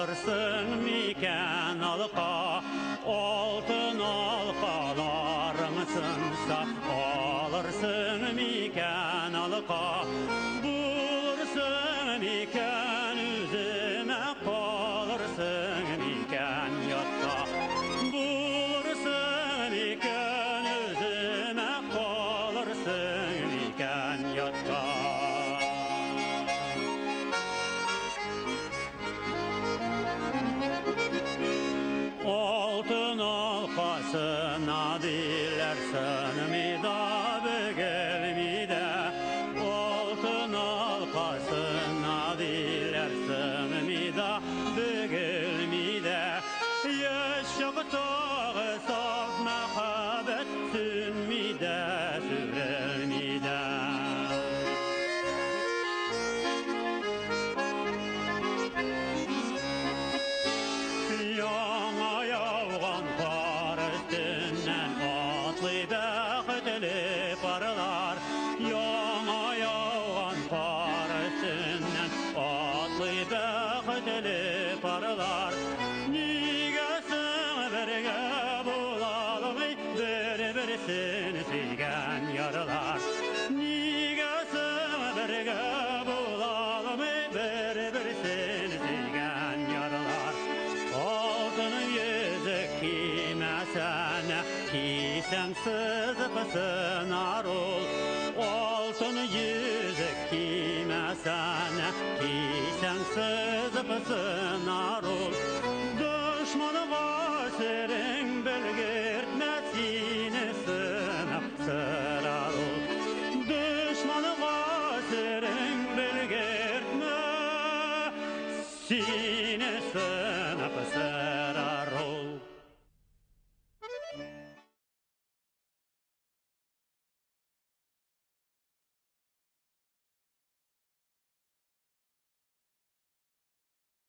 alırsın miken alka, altın alkaların sınsa alırsın miken alka, bulursun miken üzüme kalırsın miken yatta, bulursun miken üzüme kalırsın miken yatta. Altın alkasına dilersen mi da bögel mi de, altın alkasına dilersen mi da bögel mi de, yaşak tağı saf mehabetin mi de sürel mi de. Yana yavgan kar üstünden atlı bəxtli parlar, yana yavgan kar üstünden atlı bəxtli parlar. Nigesin birge bulalım bir-birisini suygan yarlar, nigesin birge bulalım bir-birisini suygan yarlar. Altın yüzük giymesene, giysem sızıp sınar ol. Altın yüzük giymesene, giysem sızıp sınar ol. Düşmanıma serin belgirtmez, yine sınıp sırar ol. Düşmanıma serin belgirtmez,